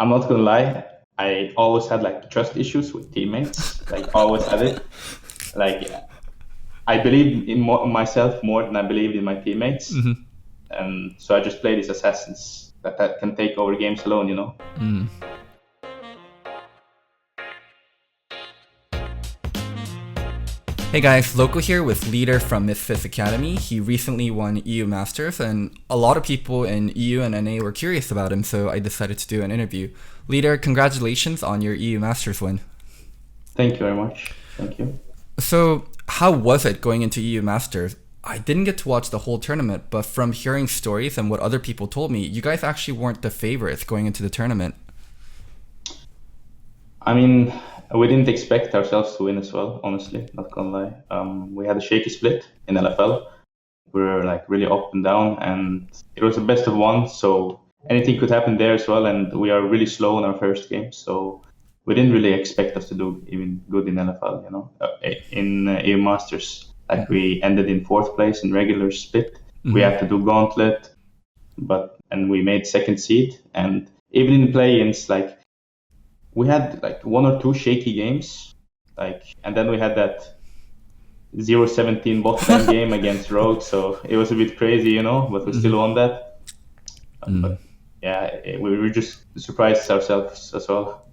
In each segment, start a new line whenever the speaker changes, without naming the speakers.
I'm not gonna lie, I always had like trust issues with teammates. Like always had it. Like I believed in myself more than I believed in my teammates, and so I just play these assassins that can take over games alone. You know.
Hey guys, Loco here with Leader from Misfits Academy. He recently won EU Masters, and a lot of people in EU and NA were curious about him, so I decided to do an interview. Leader, congratulations on your EU Masters win.
Thank you very much. Thank you.
So, how was it going into EU Masters? I didn't get to watch the whole tournament, but from hearing stories and what other people told me, you guys actually weren't the favorites going into the tournament.
I mean, we didn't expect ourselves to win as well, honestly, not gonna lie. We had a shaky split in LFL. We were like really up and down, and it was a best of one, so anything could happen there as well. And we are really slow in our first game, so we didn't really expect us to do even good in LFL, you know, in EU Masters. Like we ended in fourth place in regular split. We had to do gauntlet, and we made second seed. And even in play-ins, like we had like one or two shaky games, and then we had that 0-17 bot lane game against Rogue, so it was a bit crazy, you know, but we still won that. But yeah, we were just surprised ourselves as well.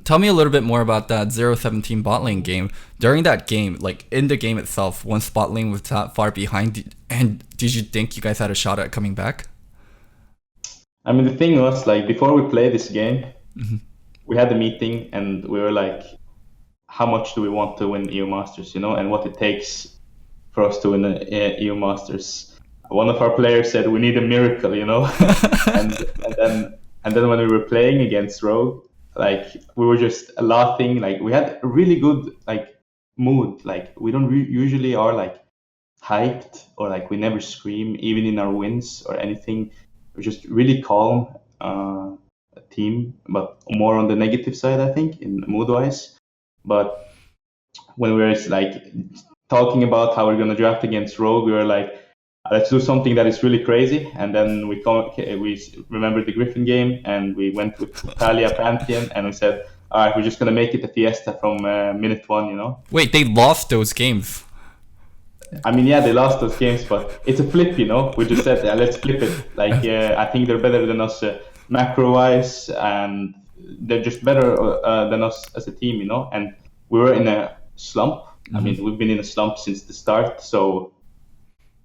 Tell me a little bit more about that 0-17 bot lane game. During that game, like in the game itself, once bot lane was that far behind, and did you think you guys had a shot at coming back?
I mean, the thing was, like, before we played this game, we had a meeting and we were like, how much do we want to win EU Masters, you know, and what it takes for us to win the EU Masters. One of our players said we need a miracle, you know, and then when we were playing against Rogue, like we were just laughing, like we had a really good like mood, like we don't usually are like hyped or like we never scream even in our wins or anything. We're just really calm team, but more on the negative side, I think, in mood wise. But when we were like talking about how we're gonna draft against Rogue, we were like, let's do something that is really crazy. And then we remembered the Griffin game and we went with Talia Pantheon and we said, all right, we're just gonna make it a fiesta from minute one, you know.
Wait, they lost those games.
I mean, yeah, they lost those games, but it's a flip, you know. We just said, yeah, let's flip it. Like, I think they're better than us macro-wise, and they're just better than us as a team, you know. And we were in a slump. I mean, we've been in a slump since the start. So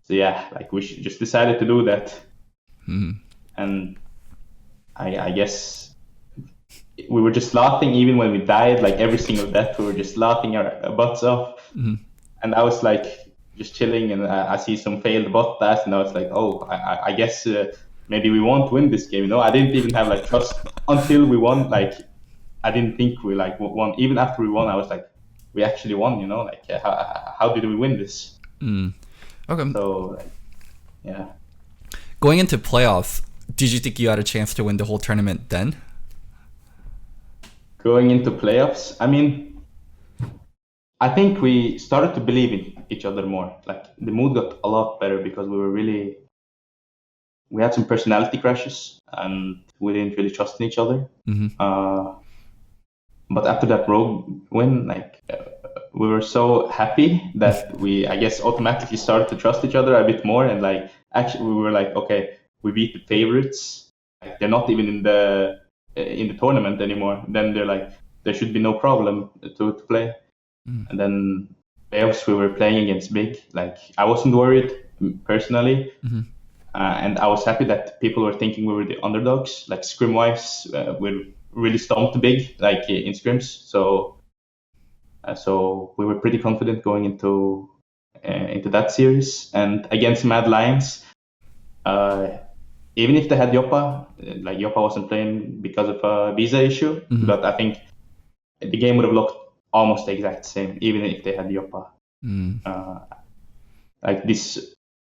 yeah, like we just decided to do that. And I guess we were just laughing even when we died. Like every single death, we were just laughing our butts off. And I was like just chilling, and I see some failed bot pass, and I was like, oh, I guess maybe we won't win this game. You know, I didn't even have like trust until we won. Like I didn't think we like won. Even after we won, I was like, we actually won. You know, like how did we win this?
Okay.
So yeah.
Going into playoffs, did you think you had a chance to win the whole tournament then?
Going into playoffs, I mean, I think we started to believe in each other more. Like the mood got a lot better because we had some personality crashes and we didn't really trust in each other. But after that Rogue win, like we were so happy that we, I guess, automatically started to trust each other a bit more. And like actually, we were like, okay, we beat the favorites. Like, they're not even in the tournament anymore. Then they're like, there should be no problem to play. And then playoffs, we were playing against Big. Like I wasn't worried personally, and I was happy that people were thinking we were the underdogs. Like scrim wise, we really stomped Big, like in scrims. So we were pretty confident going into that series. And against Mad Lions, even if they had Yoppa, like Yoppa wasn't playing because of a visa issue, but I think the game would have looked almost the exact same, even if they had Yoppa. Like this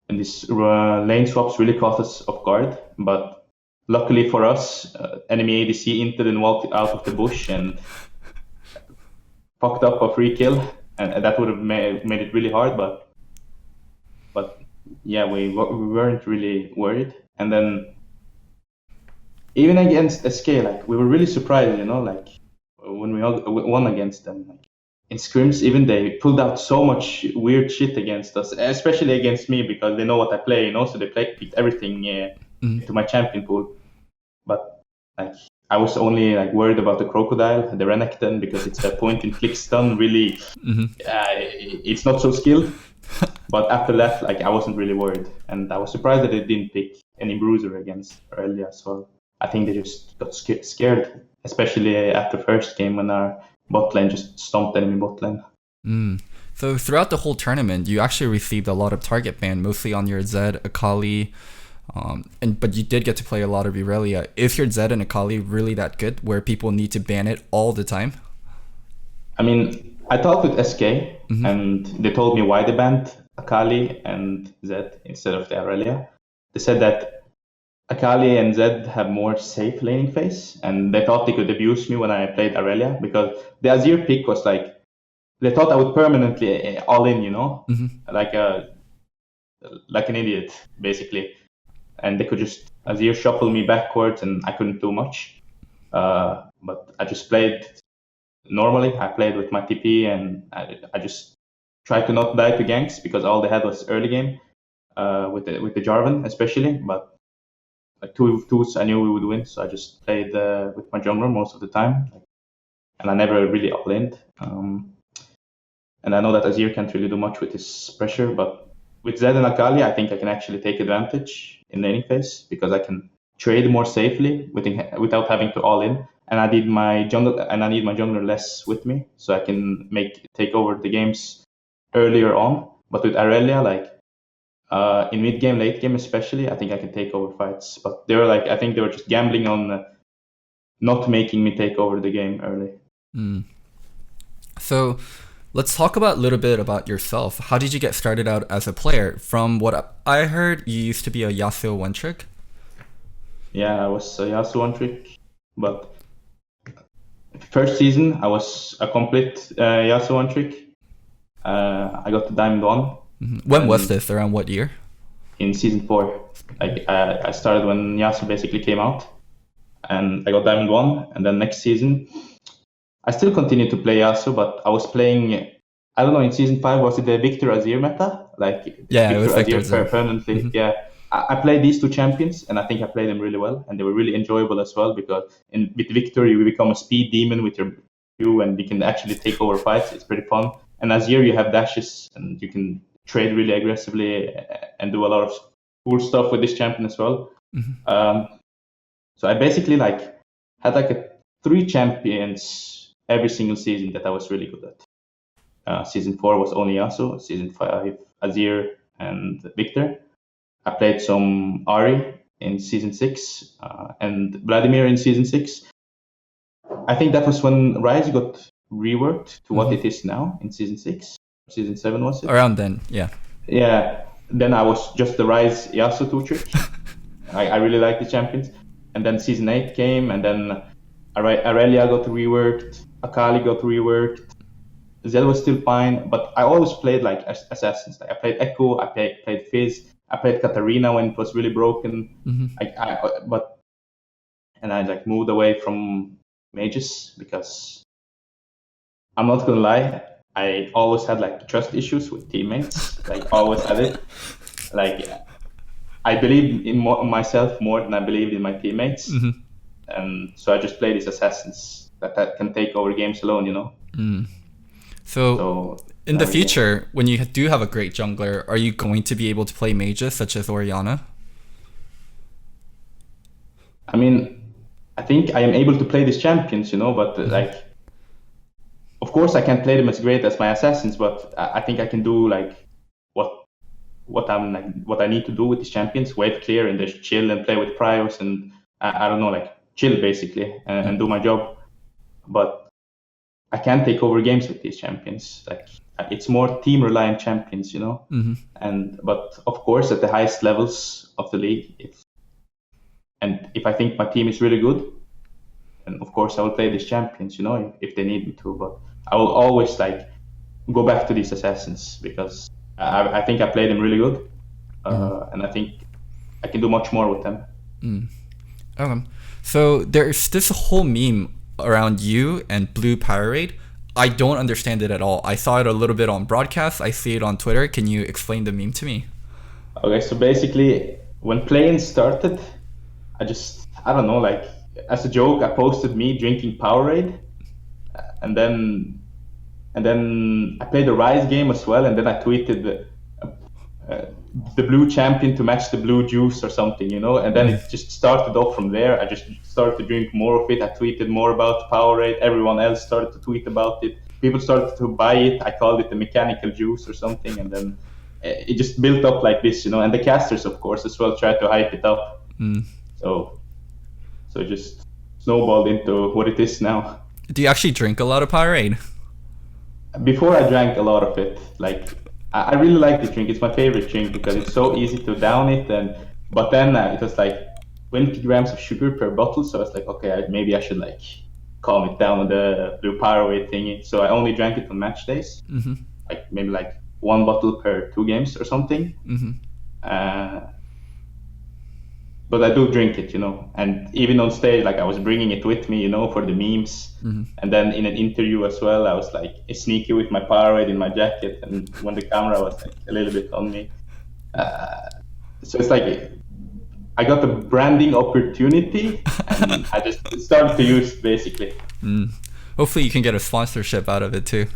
lane swaps really caught us off guard, but luckily for us, enemy ADC entered and walked out of the bush and fucked up a free kill, and that would have made it really hard. But yeah, we weren't really worried. And then even against SK, like we were really surprised, like when we all won against them. Like, in scrims, even they pulled out so much weird shit against us, especially against me because they know what I play, so they picked everything into my champion pool. But like I was only like worried about the crocodile, the Renekton, because it's a point and click stun. Really, it's not so skilled. But after that, like I wasn't really worried, and I was surprised that they didn't pick any bruiser against earlier as well. I think they just got scared, especially after first game when our bot lane just stomped enemy bot lane.
So throughout the whole tournament, you actually received a lot of target ban, mostly on your Zed, Akali, but you did get to play a lot of Irelia. Is your Zed and Akali really that good, where people need to ban it all the time?
I mean, I talked with SK, and they told me why they banned Akali and Zed instead of the Irelia. They said that Akali and Zed have more safe laning phase, and they thought they could abuse me when I played Irelia, because the Azir pick was like, they thought I would permanently all in, like an idiot, basically. And they could just Azir shuffle me backwards, and I couldn't do much. But I just played normally. I played with my TP, and I just tried to not die to ganks, because all they had was early game with the Jarvan especially. But like two twos, I knew we would win, so I just played with my jungler most of the time, and I never really all-ined. And I know that Azir can't really do much with his pressure, but with Zed and Akali, I think I can actually take advantage in laning phase, because I can trade more safely without having to all-in, and I need my jungler less with me, so I can take over the games earlier on. But with Irelia, like in mid game, late game especially, I think I can take over fights. But I think they were just gambling on not making me take over the game early.
So let's talk about a little bit about yourself. How did you get started out as a player? From what I heard, you used to be a Yasuo one trick.
Yeah, I was a Yasuo one trick, but first season I was a complete Yasuo one trick. I got the Diamond 1.
When was this? Around what year?
In season 4. I started when Yasuo basically came out, and I got Diamond 1, and then next season I still continued to play Yasuo, but I was playing, I don't know, in season 5, was it the Victor Azir meta?
Yeah, it was Victor
Azir permanently. Yeah, I played these two champions, and I think I played them really well, and they were really enjoyable as well, because with Victor you become a speed demon with your Q, and you can actually take over fights. It's pretty fun. And Azir, you have dashes, and you can trade really aggressively and do a lot of cool stuff with this champion as well. So I basically had 3 champions every single season that I was really good at. Season 4 was only Yasuo. Season 5, Azir and Victor. I played some Ahri in season 6 and Vladimir in season 6. I think that was when Rise got reworked to what it is now in season 6. Season 7 was it?
Around then, yeah.
Yeah. Then I was just the Rise Yasuo 2 trick. I really like the champions. And then season 8 came, and then Irelia got reworked, Akali got reworked. Zed was still fine, but I always played like assassins. Like I played Echo, I played Fizz, I played Katarina when it was really broken. And I moved away from mages, because I'm not gonna lie, I always had trust issues with teammates. Always had it. I believed in myself more than I believed in my teammates. And so I just play these assassins that can take over games alone,
So in the future, when you do have a great jungler, are you going to be able to play mages such as Orianna?
I mean, I think I am able to play these champions, but of course I can't play them as great as my assassins, but I think I can do what I need to do with these champions, wave clear and just chill and play with priors, and I don't know, chill basically and do my job. But I can't take over games with these champions. It's more team reliant champions, but of course at the highest levels of the league, if I think my team is really good, then of course I will play these champions, if they need me to. But I will always go back to these assassins, because I think I play them really good, and I think I can do much more with them.
So there's this whole meme around you and Blue Powerade. I don't understand it at all. I saw it a little bit on broadcast. I see it on Twitter. Can you explain the meme to me?
Okay, so basically, when playing started, I don't know, like, as a joke, I posted me drinking Powerade, and then I played the Rise game as well, and then I tweeted uh, the blue champion to match the blue juice or something, and then it just started off from there. I just started to drink more of it. I tweeted more about Powerade. Everyone else started to tweet about it. People started to buy it. I called it the mechanical juice or something, and then it just built up like this, and the casters, of course, as well, tried to hype it up. So it just snowballed into what it is now.
Do you actually drink a lot of Powerade?
Before, I drank a lot of it. Like, I really like the drink. It's my favorite drink because it's so easy to down it. But then it was like 20 grams of sugar per bottle. So I was like, okay, maybe I should like calm it down with the blue Powerade thingy. So I only drank it on match days, like maybe like 1 bottle per 2 games or something. But I do drink it, and even on stage, like I was bringing it with me, for the memes. And then in an interview as well, I was like sneaky with my Powerade in my jacket, and when the camera was like a little bit on me. So it's like I got the branding opportunity, and I just started to use it basically.
Hopefully you can get a sponsorship out of it too.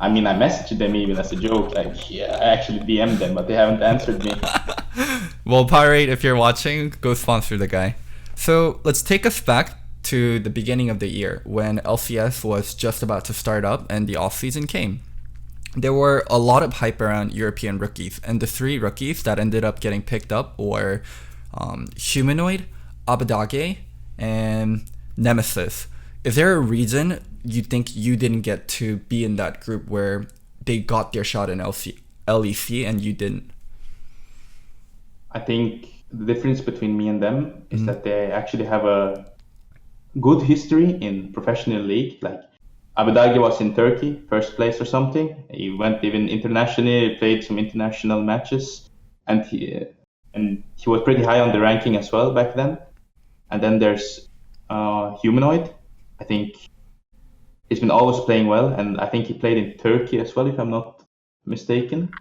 I mean, I messaged them even as a joke, like, yeah, I actually DM'd them, but they haven't answered me.
Well, Powerade, if you're watching, go sponsor the guy. So let's take us back to the beginning of the year when LCS was just about to start up and the off-season came. There were a lot of hype around European rookies, and the 3 rookies that ended up getting picked up were Humanoid, Abadage, and Nemesis. Is there a reason you think you didn't get to be in that group where they got their shot in LEC and you didn't?
I think the difference between me and them is that they actually have a good history in professional league. Like Abadage was in Turkey, first place or something. He went even internationally, played some international matches, and he was pretty high on the ranking as well back then. And then there's Humanoid. I think he's been always playing well, and I think he played in Turkey as well, if I'm not mistaken.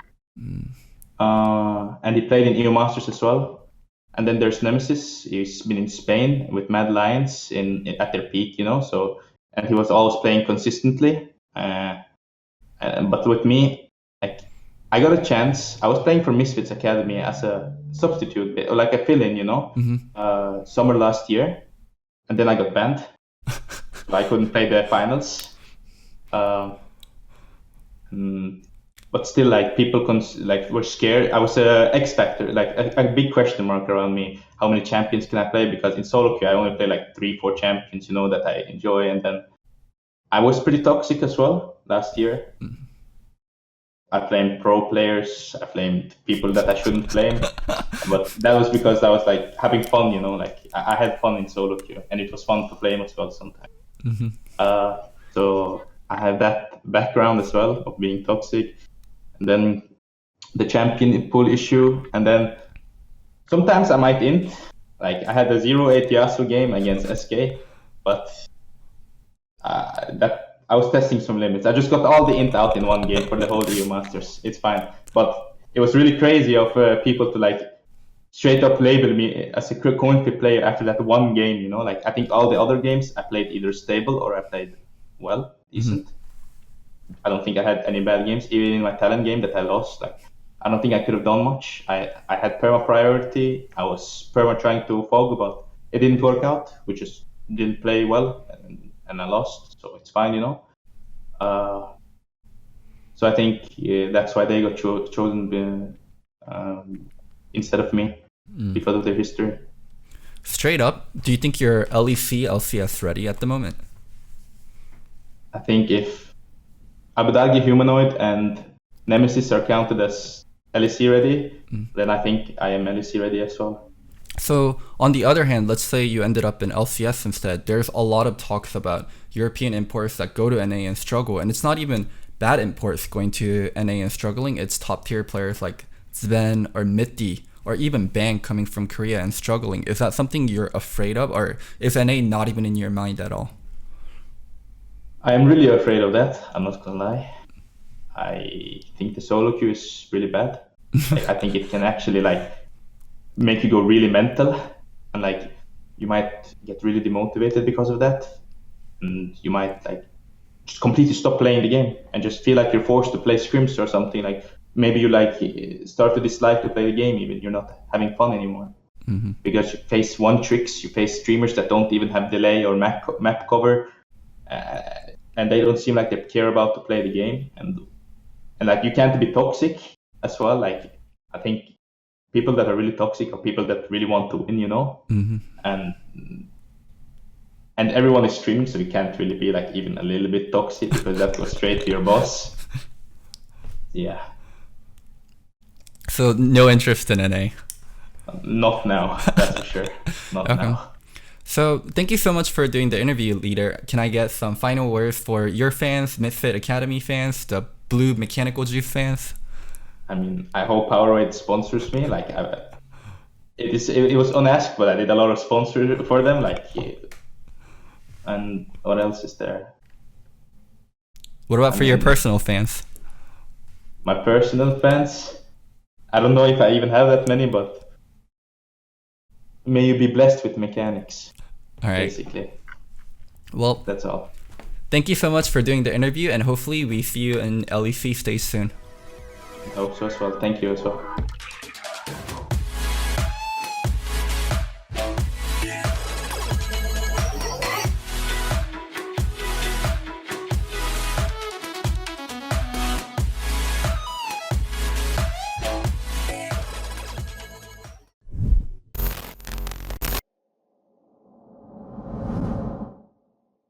And he played in EU Masters as well. And then there's Nemesis. He's been in Spain with Mad Lions at their peak, So, and he was always playing consistently. But with me, like, I got a chance. I was playing for Misfits Academy as a substitute, or like a fill-in, summer last year, and then I got banned. So I couldn't play the finals. But still, like, people were scared. I was a X factor, like a big question mark around me. How many champions can I play? Because in solo queue, I only play like 3-4 champions, that I enjoy. And then I was pretty toxic as well last year. I flamed pro players. I flamed people that I shouldn't flame. But that was because I was like having fun, Like I had fun in solo queue, and it was fun to flame as well sometimes. So I have that background as well of being toxic. And then the champion pool issue, and then sometimes I might int. Like I had a 0-8 Yasuo game against SK, but that I was testing some limits. I just got all the int out in one game for the whole EU Masters. It's fine, but it was really crazy of people to like straight up label me as a coin flip player after that one game. Like I think all the other games I played either stable or I played well, decent. I don't think I had any bad games. Even in my talent game that I lost, like I don't think I could have done much. I had perma priority. I was perma trying to fog, but it didn't work out. We just didn't play well, and I lost. So it's fine, So I think that's why they got chosen instead of me because of their history.
Straight up, do you think you're LEC, LCS ready at the moment?
I think if Abadagi, Humanoid, and Nemesis are counted as LEC ready, then I think I am LEC ready as well.
So on the other hand, let's say you ended up in LCS instead. There's a lot of talks about European imports that go to NA and struggle, and it's not even bad imports going to NA and struggling. It's top tier players like Sven or Mitty or even banned coming from Korea and struggling. Is that something you're afraid of, or is NA not even in your mind at all?
I am really afraid of that. I'm not gonna lie. I think the solo queue is really bad. Like, I think it can actually like make you go really mental, and like you might get really demotivated because of that, and you might like just completely stop playing the game and just feel like you're forced to play scrims or something. Like maybe you like start to dislike to play the game, even you're not having fun anymore. Because you face one tricks, you face streamers that don't even have delay or map cover, and they don't seem like they care about to play the game, and like you can't be toxic as well. Like I think people that are really toxic are people that really want to win, and everyone is streaming, so you can't really be like even a little bit toxic, because that goes straight to your boss. Yeah.
So no interest in NA?
Not now, that's for sure. Not now.
So thank you so much for doing the interview, Leader. Can I get some final words for your fans, Misfit Academy fans, the Blue Mechanical Juice fans?
I mean, I hope Powerade sponsors me. Like, it was unasked, but I did a lot of sponsors for them. Like, and what else is there?
What about for your personal fans?
My personal fans? I don't know if I even have that many, but may you be blessed with mechanics.
All right.
Basically.
Well,
that's all.
Thank you so much for doing the interview, and hopefully we see you in LEC stage soon.
I hope so as well. Thank you as well.